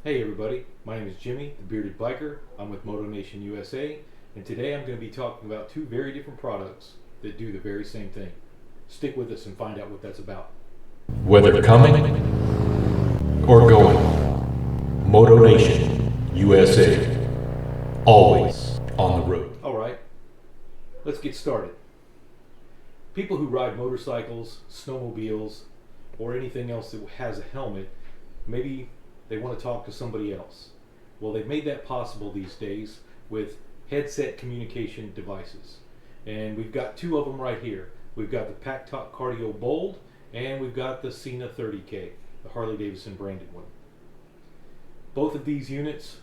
Hey everybody, my name is Jimmy, the Bearded Biker. I'm with Moto Nation USA, and today I'm going to be talking about two very different products that do the very same thing. Stick with us and find out what that's about. Whether coming or going, Moto Nation USA, always on the road. Alright, let's get started. People who ride motorcycles, snowmobiles, or anything else that has a helmet, maybe they want to talk to somebody else. Well, they've made that possible these days with headset communication devices. And we've got two of them right here. We've got the Packtalk Cardio Bold, and we've got the Sena 30K, the Harley-Davidson branded one. Both of these units,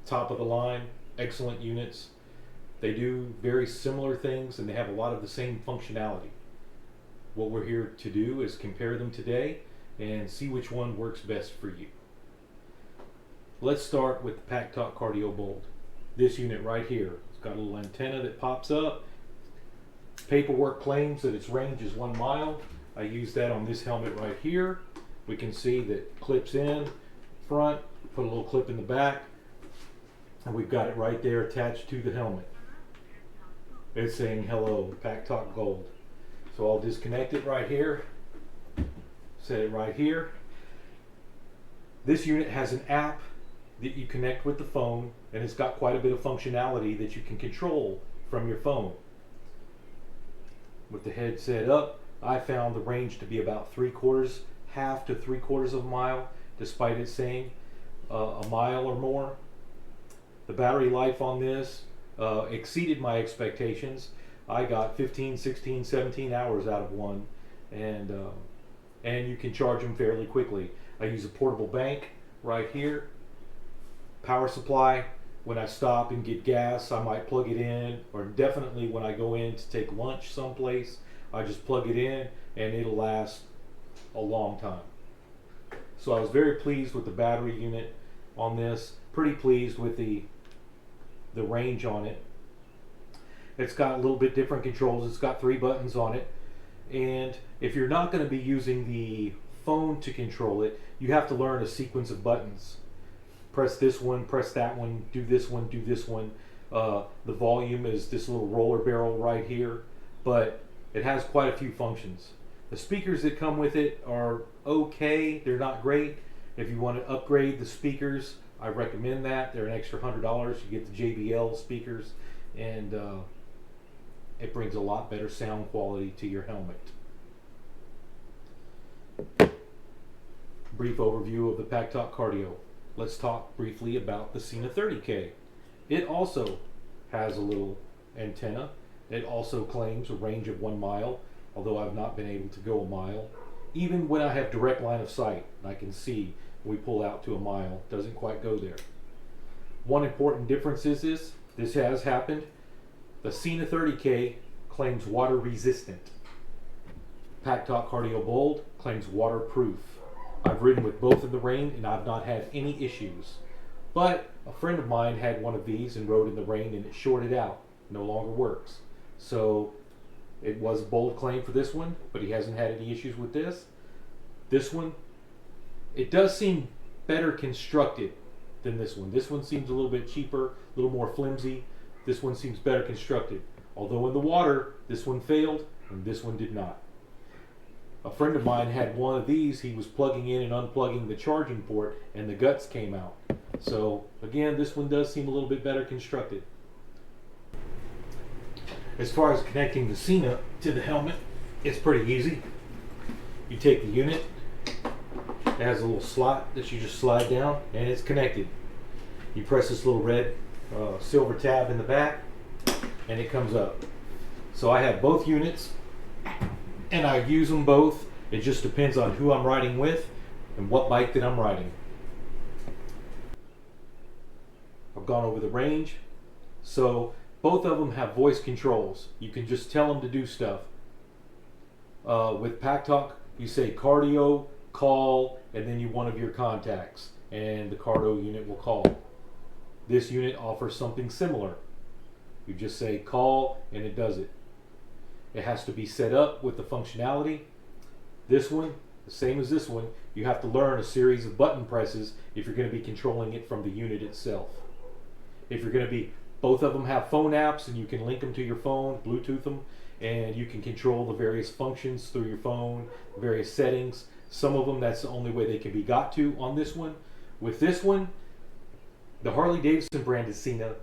top of the line, excellent units. They do very similar things and they have a lot of the same functionality. What we're here to do is compare them today and see which one works best for you. Let's start with the Packtalk Cardio Bold. This unit right here, it's got a little antenna that pops up. Paperwork claims that its range is 1 mile. I use that on this helmet right here. We can see that clips in front, put a little clip in the back, and we've got it right there attached to the helmet. It's saying hello, Packtalk Gold. So I'll disconnect it right here, set it right here. This unit has an app that you connect with the phone, and it's got quite a bit of functionality that you can control from your phone. With the headset up, I found the range to be about half to 3/4 of a mile, despite it saying a mile or more. The battery life on this exceeded my expectations. I got 15, 16, 17 hours out of one, and you can charge them fairly quickly. I use a portable bank right here. Power supply. When I stop and get gas, I might plug it in, or definitely when I go in to take lunch someplace, I just plug it in and it'll last a long time. So I was very pleased with the battery unit on this. Pretty pleased with the range on it. It's got a little bit different controls. It's got 3 buttons on it. And if you're not going to be using the phone to control it, you have to learn a sequence of buttons. Press this one, press that one, do this one, do this one. The volume is this little roller barrel right here, but it has quite a few functions. The speakers that come with it are okay. They're not great. If you want to upgrade the speakers, I recommend that. They're an extra $100. You get the JBL speakers, and it brings a lot better sound quality to your helmet. Brief overview of the Packtalk Cardio. Let's talk briefly about the Sena 30K. It also has a little antenna. It also claims a range of 1 mile, although I've not been able to go a mile. Even when I have direct line of sight, I can see when we pull out to a mile, it doesn't quite go there. One important difference is this has happened. The Sena 30K claims water resistant. Packtalk Cardio Bold claims waterproof. I've ridden with both in the rain and I've not had any issues. But a friend of mine had one of these and rode in the rain and it shorted out. No longer works. So it was a bold claim for this one, but he hasn't had any issues with this. This one, it does seem better constructed than this one. This one seems a little bit cheaper, a little more flimsy. This one seems better constructed. Although in the water, this one failed and this one did not. A friend of mine had one of these. He was plugging in and unplugging the charging port and the guts came out. So again, this one does seem a little bit better constructed. As far as connecting the Sena to the helmet, it's pretty easy. You take the unit, it has a little slot that you just slide down and it's connected. You press this little red silver tab in the back and it comes up. So I have both units and I use them both. It just depends on who I'm riding with and what bike that I'm riding. I've gone over the range. So both of them have voice controls. You can just tell them to do stuff. With Packtalk, you say cardio, call, and then one of your contacts, and the cardio unit will call. This unit offers something similar. You just say call, and it does it. It has to be set up with the functionality. This one, The same as this one, you have to learn a series of button presses if you're going to be controlling it from the unit itself. If you're going to be, both of them have phone apps and you can link them to your phone, Bluetooth them, and you can control the various functions through your phone, various settings. Some of them, that's the only way they can be got to on this one. With this one, the Harley-Davidson branded Sena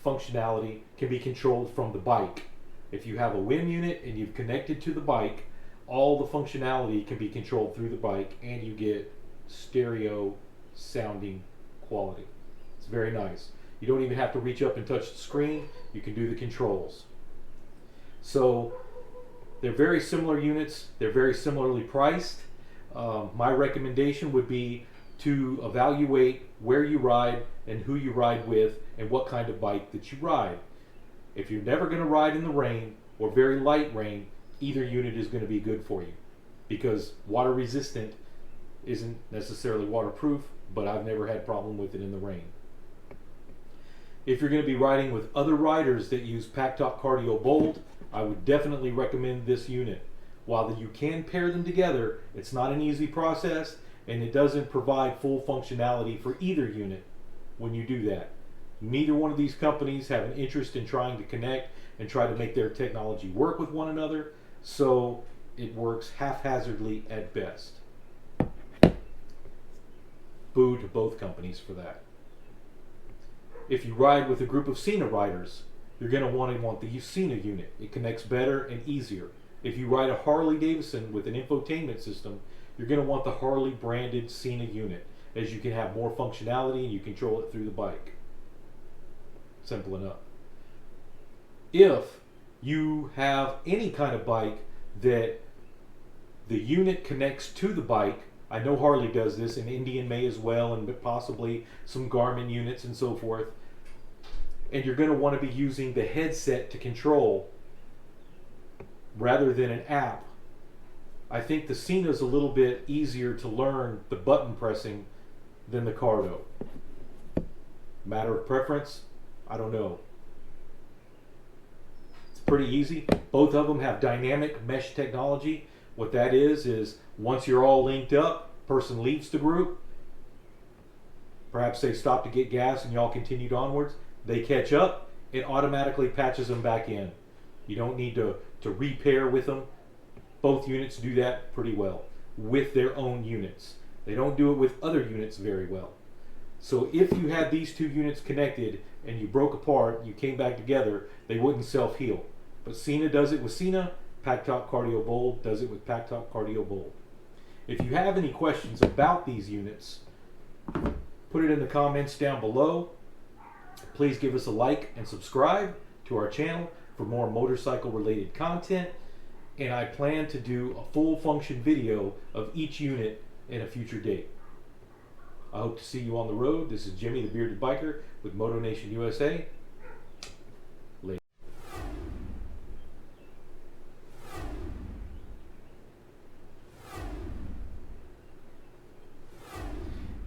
functionality can be controlled from the bike. If you have a WIM unit and you've connected to the bike, all the functionality can be controlled through the bike, and you get stereo sounding quality. It's very nice. You don't even have to reach up and touch the screen. You can do the controls. So they're very similar units. They're very similarly priced. My recommendation would be to evaluate where you ride and who you ride with and what kind of bike that you ride. If you're never going to ride in the rain or very light rain, either unit is going to be good for you, because water resistant isn't necessarily waterproof, but I've never had problem with it in the rain. If you're going to be riding with other riders that use Packtalk Cardio Bold, I would definitely recommend this unit. While you can pair them together, it's not an easy process, and it doesn't provide full functionality for either unit when you do that. Neither one of these companies have an interest in trying to connect and try to make their technology work with one another, so it works haphazardly at best. Boo to both companies for that. If you ride with a group of Sena riders, you're going to want the Sena unit. It connects better and easier. If you ride a Harley-Davidson with an infotainment system, you're going to want the Harley branded Sena unit, as you can have more functionality and you control it through the bike. Simple enough. If you have any kind of bike that the unit connects to the bike, I know Harley does this, and Indian may as well, and possibly some Garmin units and so forth, and you're going to want to be using the headset to control rather than an app, I think the Sena is a little bit easier to learn the button pressing than the Cardo. Matter of preference? I don't know. It's pretty easy. Both of them have dynamic mesh technology. What that is once you're all linked up, person leaves the group, perhaps they stop to get gas and y'all continued onwards, they catch up, it automatically patches them back in. You don't need to repair with them. Both units do that pretty well with their own units. They don't do it with other units very well. So if you had these two units connected and you broke apart, you came back together, they wouldn't self-heal. But Sena does it with Sena, Packtalk Cardio Bold does it with Packtalk Cardio Bold. If you have any questions about these units, put it in the comments down below. Please give us a like and subscribe to our channel for more motorcycle related content. And I plan to do a full function video of each unit in a future date. I hope to see you on the road. This is Jimmy the Bearded Biker with Moto Nation USA. Later.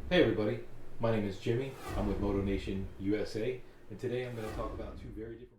Hey everybody, my name is Jimmy. I'm with Moto Nation USA, and today I'm going to talk about two very different